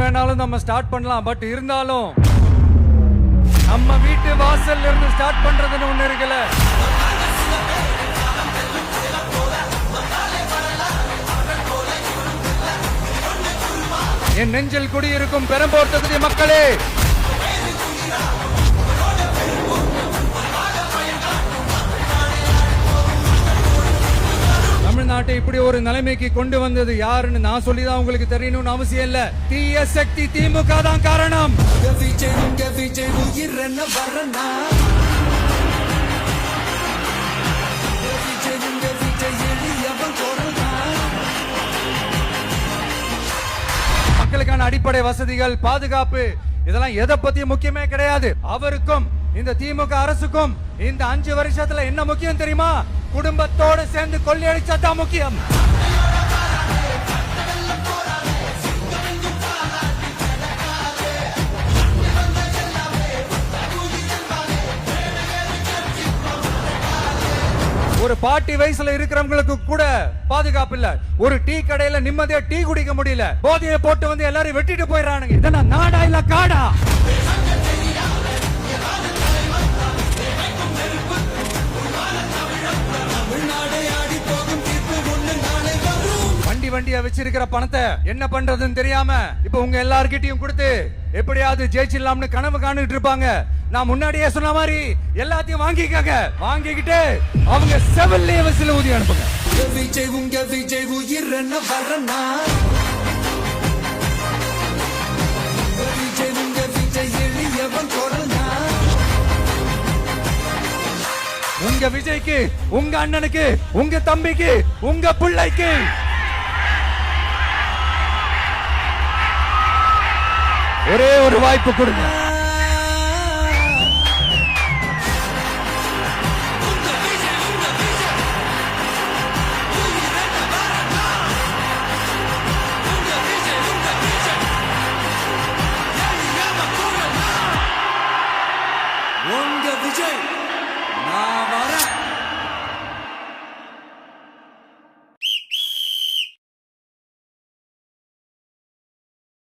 வேணாலும் நம்ம ஸ்டார்ட் பண்ணலாம். பட் இருந்தாலும் நம்ம வீட்டு வாசல்ல இருந்து ஸ்டார்ட் பண்றதுன்னு ஒண்ணு இருக்குல்ல. என் நெஞ்சில் குடியிருக்கும் பெரம்பூர் தொகுதி மக்களே, தமிழ்நாட்டை இப்படி ஒரு நிலைமைக்கு கொண்டு வந்தது யாருன்னு நான் சொல்லிதான் உங்களுக்கு தெரியணும்னு அவசியம் இல்ல. தீய சக்தி திமுக தான் காரணம். மக்களுக்கான அடிப்படை வசதிகள், பாதுகாப்பு, இதெல்லாம் எதை பத்தி முக்கியமே கிடையாது. அவருக்கும் இந்த திமுக அரசுக்கும் இந்த 5 வருஷத்துல என்ன முக்கியம் தெரியுமா? குடும்பத்தோடு சேர்ந்து கொள்ளையடிச்சா தான் முக்கியம். ஒரு பாட்டி வயசுல இருக்கிறவங்களுக்கு கூட பாதுகாப்பு இல்ல. ஒரு டீ கடையில நிம்மதியா டீ குடிக்க முடியல. போதையை போட்டு வந்து எல்லாரும் வெட்டிட்டு போயிடறானுங்க. இதெல்லாம் நாடா இல்ல காடா? வண்டியா வச்சிருக்கிற பணத்தை என்ன பண்றதுன்னு தெரியாம இப்ப உங்க எல்லார்கிட்டயும் கொடுத்து எப்படியாவது ஜெயிச்சிடலாம்னு கனவு காணிட்டு இருப்பாங்க. நான் முன்னாடியே சொன்ன மாதிரி எல்லாத்தையும் வாங்கிக்கங்க. வாங்கிக்கிட்டு அவங்க செவல்லே வசில ஊதி அனுப்புங்க. உங்க விஜய்க்கு, உங்க அண்ணனுக்கு, உங்க தம்பிக்கு, உங்க பிள்ளைக்கு ஒரே ஒரு வாய்ப்பு கொடுங்க. உங்க விஜய் நான் வரேன்.